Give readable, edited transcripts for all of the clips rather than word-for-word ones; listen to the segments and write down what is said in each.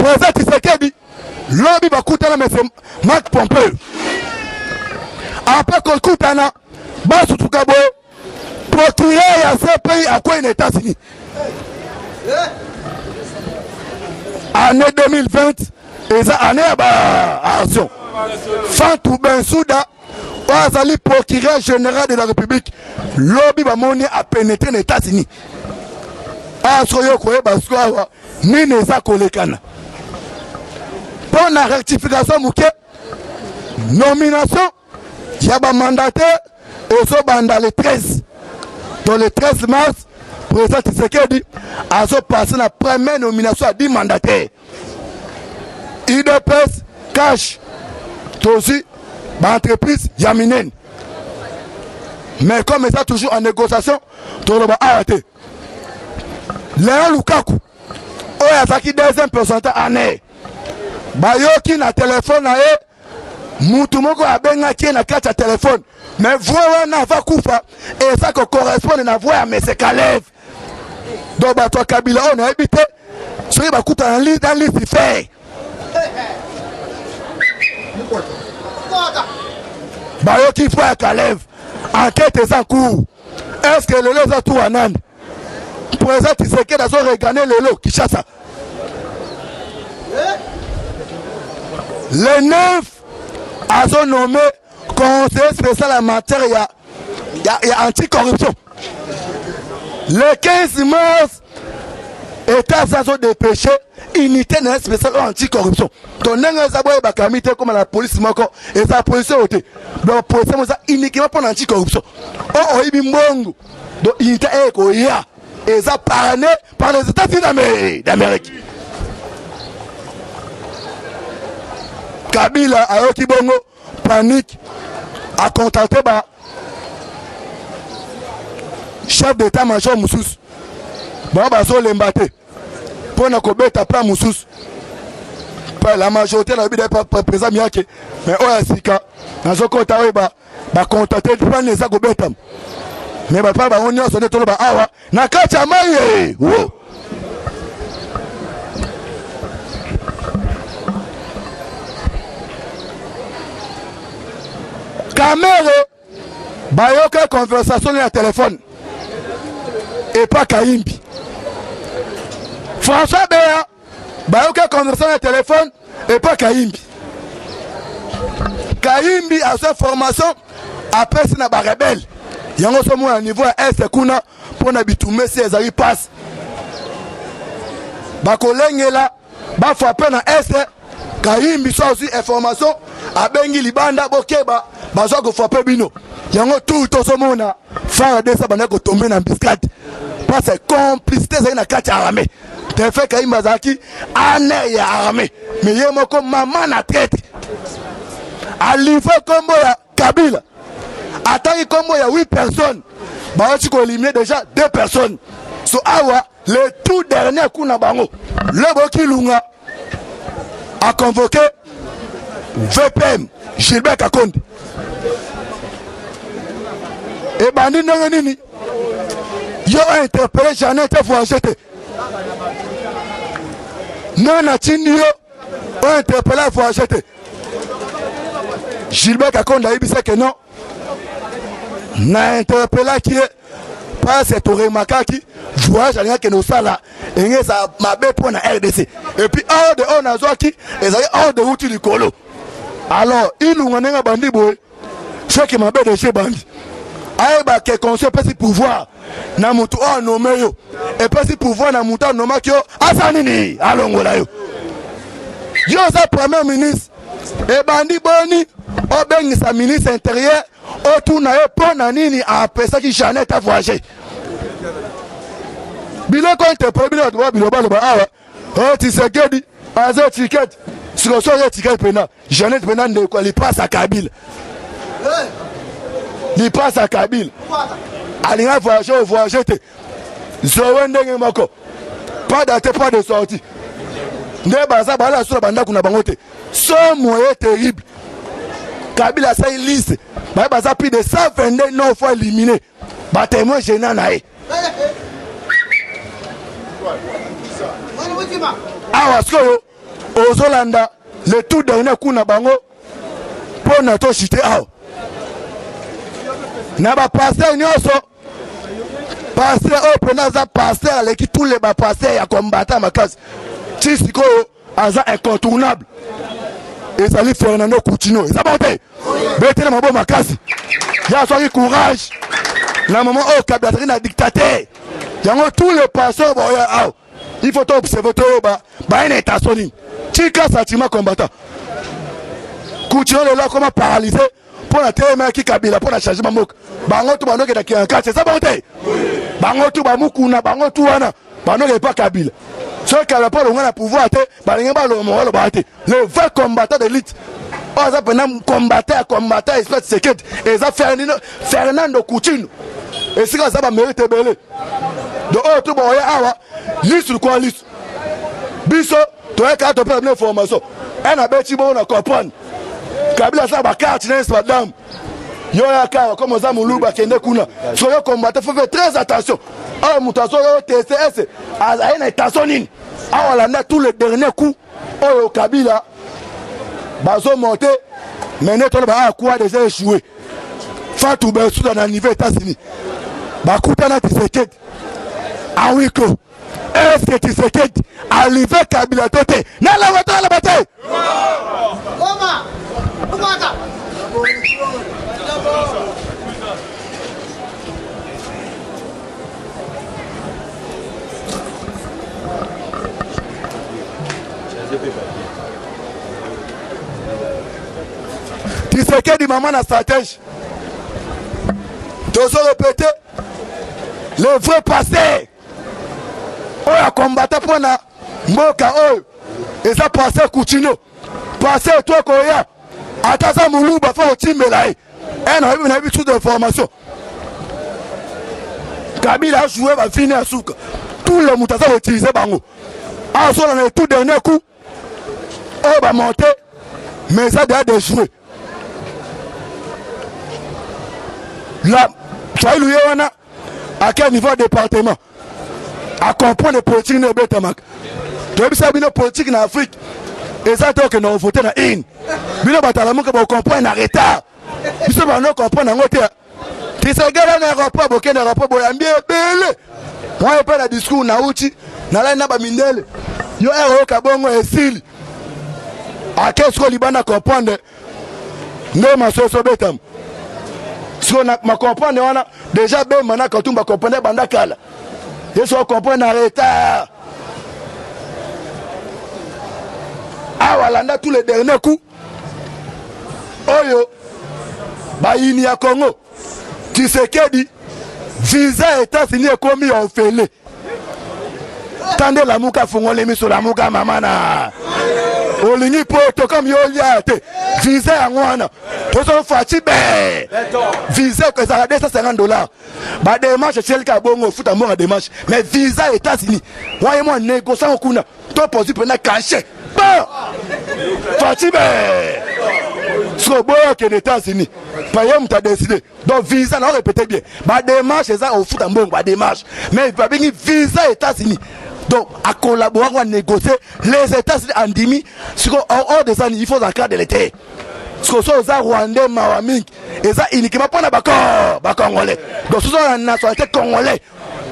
président Tshisekedi lobby bakutana mais c'est Marc Pompeo après qu'on kutana basu tukabo procureur ya ce pays à quoi les États-Unis année 2020 et ça année action Fatou Bensouda Azali procureur général de la République lobby bamoni a pénétré les États-Unis asoyo koye baswa ni neza kolekana pour la rectification mouké nomination yaba mandataire et so banda le 13 dans le 13 mars président Tshisekedi a so passé la première nomination à 10 mandataires IDPS cash aussi l'entreprise Yaminen mais comme ça toujours en négociation tout le monde a arrêté Léon Lukaku oya zaki deuxième pourcentage année bayoki na téléphone na e mutu moko abengaki na kati ya téléphone mais voix wana va kufa et ça correspond na voix ya Mese Kalev donc bato ya Kabila on a habité soki bakuta na liste dans liste fait bayoki voix ya Kalev enquête est en cours est-ce que le les tout anani président Tshisekedi a regagné le lot Kinshasa le 9 a nommé conseiller spécial en matière anticorruption. Le 15 mars, État s'est dépêché, unité spéciale anticorruption. Ton comme la police, et la police est donc police uniquement pour l'anticorruption. Oh, donc unité et ça parrainé par les États-Unis d'Amérique. Kabila a yoki bongo panique a contacté chef d'état-major Moussous. Bon baso l'embate pour na kobeta plan Moussous. Pas la majorité la bide pas présent miake mais oya sika nazo kota ba contacter plan les akobeta. Mais pas on y a sonné tout ba awa na kacha maye. Caméra, bayoka conversation sur le téléphone et pas Kaimbi. François Béa, bayoka conversation sur le téléphone et pas Kaimbi. Kaimbi a sa formation après c'est na ba rebelle. Yango somo à niveau est kuna pour na bitume si ezali passe. Ba kolengela ba frapper na est Kaimbi so aussi information abengi libanda bokeba bazo ko frapper bino yango tout tosomona fara de ça bana ko tomber na biscuit parce que complicité ça na kati armée te fait Kaimbi Zaki ane ya armée mais yemo ko maman na traite alifa combo ya Kabila attends combo ya 8 personnes ba ci ko éliminer déjà 2 personnes so awa le tout dernier coup na bango le bokilunga a convoqué VPM Gilbert Kakonde et bandi nini yo interpellé Jeannette Fouachete non a tini yo interpellé Fouachete Gilbert Kakonde a dit que non na interpellé qui est pas cette remarque voyage à que nous ça là et ça m'a bé pour la RDC et puis hors de on a zoaki et ça hors de route du colo alors il nous on a bandi boy ce qui m'a bé de chez bandi aïe bah que conseil pas si pouvoir na mutu on nommé yo et pas si pouvoir na mutu nommé yo asanini alongola yo yo ça premier ministre et bandi boni o bengi sa ministre intérieur o tuna yo pona nini après ça qui Jeannette a voyagé biloko interpellé bilo droit bilo ba awa o Tshisekedi azo ticket sur le ticket pena Jeannette pena ne quoi il passe à Kabila il passe à Kabila alinga voyager te zowe ndenge moko pas date pas de sortie ne baza bala sur banda kuna bango te so moyen terrible Kabila sa une liste baza plus de 122 non fois éliminé ba témoin gênant nae awa skoyo aux Hollandais, le tout dernier coup na bango, pour notre cité. Na ba passer nyonso. Passer au penaza passer avec tous les bas passer à combattre ma case. Tisiko aza incontournable. Et ça lui Fernando Coutinho. Ça va monter. Bête na ma case. Ya soyez courage. Na moment au Kablatri na dictateur. Yango tous les passeurs il faut observer ba une étation. Tika sentiment combattant. Coutinho est là comment paralysé pour la téma qui Kabila pour la changer mamok. Bango tu bango qui en c'est ça va monter. Bango tu bamukuna bango tu wana. Bango n'est pas Kabila. Ceux qui n'ont pas le pouvoir, le vrai combattant d'élite. On a un combattant, espèce de secret. Et ça, Fernando Coutinho. Et c'est ça va mériter belé. De haut, tout le monde, liste quoi, liste. Bisso, tu as carte de l'information. Un abeti bon à comprendre. Kabila ça va carte, madame. Yo ya ka comme ça muluba kende kuna. So yo combattant, faut faire très attention. Ah, mutaso yo TCS, a une attention nini. Ah, on a tous les derniers coups. Oh, Kabila, bazo monté, mais nous avons quoi déjà échoué. Fatou Bensou dans le niveau États-Unis. Bakutana Tshisekedi. Ah oui, est-ce que Tshisekedi a livré Kabila Toté? N'a la bataille. Tshisekedi maman na stratège. Tous répéter le vrai passé. On a combattu pour na mboka et ça passé Coutinho. Passé toi Koya. Atasa Muluba faut timela. On a eu une habitude d'information. Kabila a joué va finir à souk. Tout le monde a utilisé bango. Ah sur le tout dernier coup. On va monter mais ça doit être joué. Là, ça lui à quel niveau département? À comprendre les politiques de Betamak. Tu as vu ça, une politique en Afrique. Et ça, tu as nous voté dans une. Bino Batalamu, que vous comprenez en retard. Vous savez, nous comprenons en retard. Tu sais, regarde un rapport, vous avez un rapport, vous avez bien belé. Moi, je parle de discours, Naouti, Nala Naba Mindel. Yo, un Kabongo et Sil. À qu'est-ce que Liban a comprendre? Non, ma soeur, Betam. Si on a compris, on a déjà bien maintenant quand on va comprendre Bandakala. Et si on comprend en retard. Ah voilà, tous les derniers coups. Oyo, Baïni à Congo. Tu sais qu'elle dit, visa États-Unis est commis en fêlé. Tandis la mouka fongole mis sur la mouka mamana. Olini poto comme yoliate. Visa à moi. Tous sont fatigués. Visa que ça a $250. Bah démarche chez le Kabongo fout à mort démarche. Mais visa États-Unis. Moi et moi négociant au kuna. Toi possible pour cacher. Bon. Fatigué. Sur bon que les États-Unis. Payam t'a décidé. Donc visa non répétez bien. Bah démarche c'est ça au fout à mort bah démarche. Mais il va venir visa États-Unis. Donc, à collaborer, à négocier, les États-Unis en dimi, hors de ça, il faut un cadre de l'été. Parce que ça, Rwandais, Mawamik, et ça, uniquement pour les Congolais. Donc, ce sont la nationalité congolais.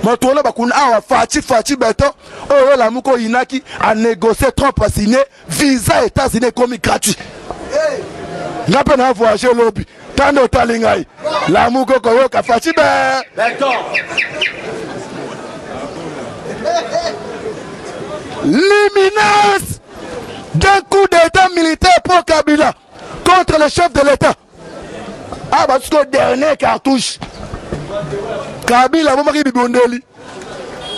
Mais tout le monde a Fati, béton, oh, la Mouko Inaki, a négocié, Trump a signé, visa États-Unis comme gratuit. N'a pas voyagé lobby. Tant de talingaï. La Mouko Koyoka, Fati, béton. L'imminence d'un coup d'état militaire pour Kabila contre le chef de l'état. Ah, parce que le dernier cartouche, Kabila, vous m'avez dit Bondeli,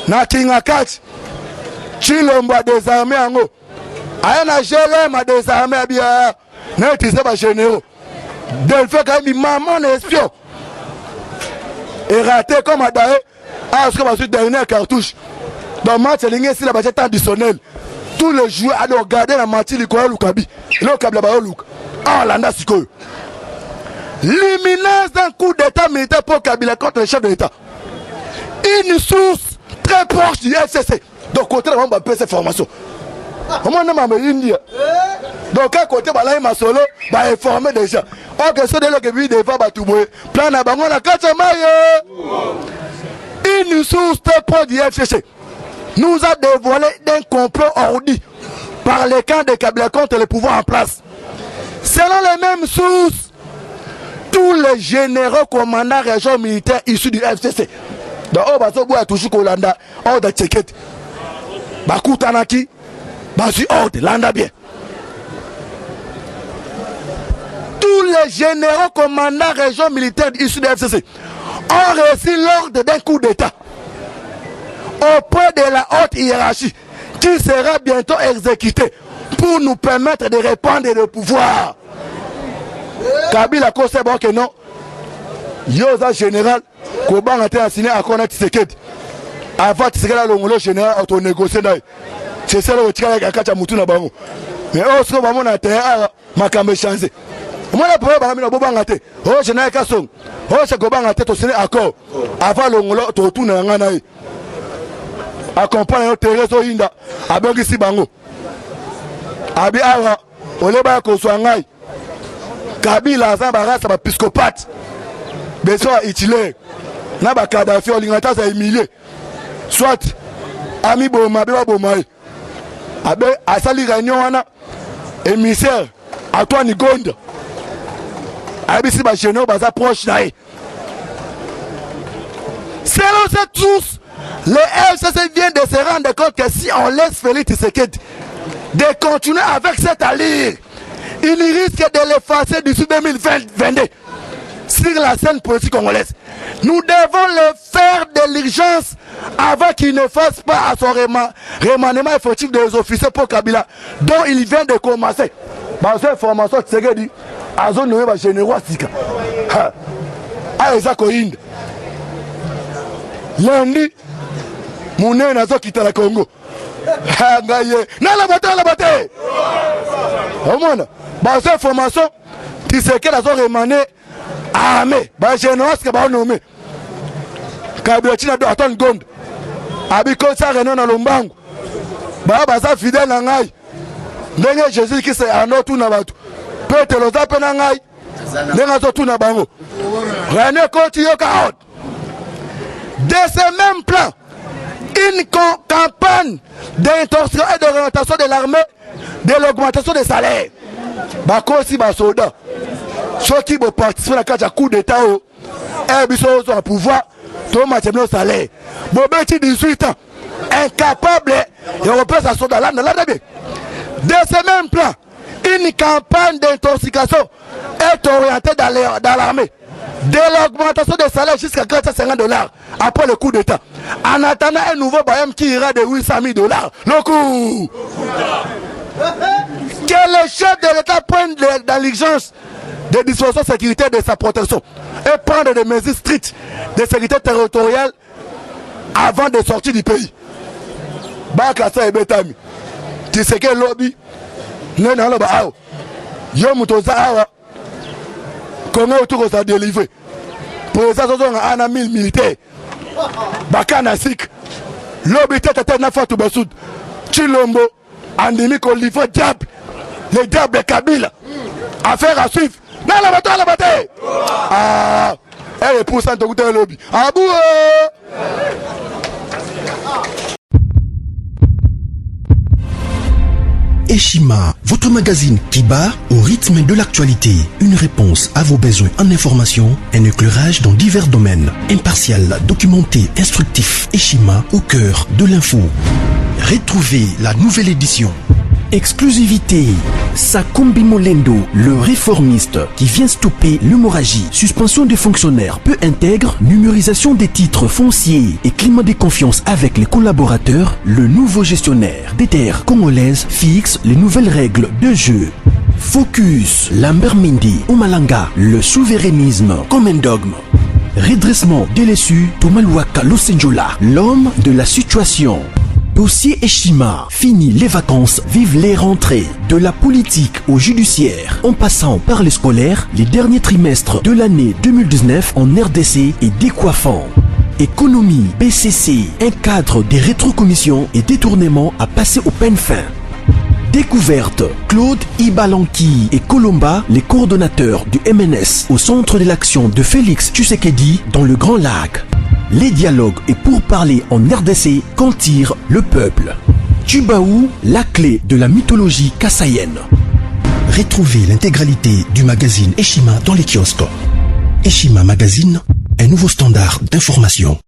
na Kingakat, Chilomba désarmé en haut. Aïe, na Jérém a désarmé à bien, n'a été pas généraux. Delphine, quand même, maman espion. Et raté comme Adaé, ah, parce que c'est le dernier cartouche. Dans le match, c'est la bataille traditionnelle. Tous les joueurs allaient regarder la matière du Koya Lukabi. Et là, Kabila Bayo Luk. Ah, l'anda Sikoyo. L'imminence d'un coup d'état militaire pour Kabila contre le chef de l'état. Une source très proche du FCC. Donc, côté, on va payer cette formation. Au moins, on m'a India. Donc, à côté, là, il m'a solo, bah, informé déjà. Ok, c'est de là que lui, des fois, bah, tout le plan à bangon, la carte une source pro du FCC nous a dévoilé d'un complot ordi par les camps de Kabila contre le pouvoir en place. Selon les mêmes sources, tous les généraux commandants régions militaires issus du FCC, donc, oh, bah, ça, bois, toujours Kolanda, oh, de Tchèque, bah, Koutanaki, bah, si, oh, de Landa bien. Tous les généraux commandants régions militaires issus du FCC ont reçu l'ordre d'un coup d'État auprès de la haute hiérarchie qui sera bientôt exécuté pour nous permettre de répandre le pouvoir. Kabila Kose bon que non. Yosa général Koban a été assigné à connaître Tshisekedi. Avant Tshisekedi le général auto négocier d'ailleurs. C'est ça le tika ya kacha mutu na bango. Mais on se va mon terrain makambe changer. Moi la problème ba mina bobanga te. Oh général Kasong. Oh se Koban a été to signé accord. Avant le ngolo to tout na ngana yi. Accompagne au terrain so inda. Abongi si bango. Abi awa oleba ko so ngai. Kabila za barasa ba psychopathe. Besoin utile. Na ba Kadhafi olingata za humilier. Soit ami boma be boma. Abe asali réunion wana émissaire Antoine Gonda. Abi si ba généraux ba za proche nae. Selon cette source, le FCC vient de se rendre compte que si on laisse Félix Tshisekedi de continuer avec cette allure, il risque de l'effacer d'ici 2022 sur la scène politique congolaise. Nous devons le faire de l'urgence avant qu'il ne fasse pas à son remaniement effectif des officiers pour Kabila, dont il vient de commencer. Dans cette formation, Tshisekedi a zone nommé par général Sika. Aïsa Koinde. Lundi, mon nez n'a pas quitté le Congo. Non, la bataille. Au moins, dans cette formation, Tshisekedi a zone remané armé. Bah, général Sika va nommer. Kabila Tina doit attendre Gonde. Abiko sa renon na Lombango. Bah, ça fidèle à Ngai. Ndenge Jésus qui s'est en tout na batu. Peut-être le zappe na Ngai. Ndenge tout na bango. René continue au de ce même plan, une campagne d'intorsion et d'orientation de l'armée, de l'augmentation des salaires. Bako si basoda. Ceux qui vont participer à la coup d'État, ils sont au pouvoir, tout le monde a salaire. Bobeti 18 ans, incapable, et on peut s'asseoir dans l'âme. De ce même plan, une campagne d'intoxication est orientée dans l'armée. De l'augmentation des salaires jusqu'à $450 après le coup d'État. En attendant un nouveau bayam qui ira de $800 000. Le coup. Que le chef de l'État prenne dans l'urgence des dispositions sécuritaires de sa protection et prendre des mesures strictes de sécurité territoriale avant de sortir du pays. Bakasa et Betami. Tu sais quel lobby? Nena loba ao. Yo mutoza awa. Comment autour ça délivré? Pour ça, on a un militaire. Bakana Sik. Lobby tête na Fatou Bessoud. Chilombo. Andimi qu'on livre diable. Les diables de Kabila. Affaire à suivre. Non, la bataille. Ah. Elle est pour ça, de goûter le lobby. Ah bouh. Eshima, votre magazine qui bat au rythme de l'actualité. Une réponse à vos besoins en information, un éclairage dans divers domaines. Impartial, documenté, instructif. Eshima au cœur de l'info. Retrouvez la nouvelle édition. Exclusivité, Sakumbi Molendo, le réformiste qui vient stopper l'hémorragie, suspension des fonctionnaires peu intègre, numérisation des titres fonciers et climat de confiance avec les collaborateurs, le nouveau gestionnaire des terres congolaises fixe les nouvelles règles de jeu. Focus, Lambert Mindi, Omalanga, le souverainisme comme un dogme. Redressement délaissé, Tomaluaka Losenjola, l'homme de la situation. Dossier Eshima, fini les vacances, vive les rentrées. De la politique au judiciaire, en passant par les scolaires, les derniers trimestres de l'année 2019 en RDC est décoiffant. Économie, BCC, un cadre des rétrocommissions et détournements à passer au peine fin. Découverte. Claude Ibalanki et Colomba, les coordonnateurs du MNS au centre de l'action de Félix Tshisekedi dans le Grand Lac. Les dialogues et pourparlers en RDC qu'en tire le peuple. Tubaou, la clé de la mythologie kassaïenne. Retrouvez l'intégralité du magazine Eshima dans les kiosques. Eshima Magazine, un nouveau standard d'information.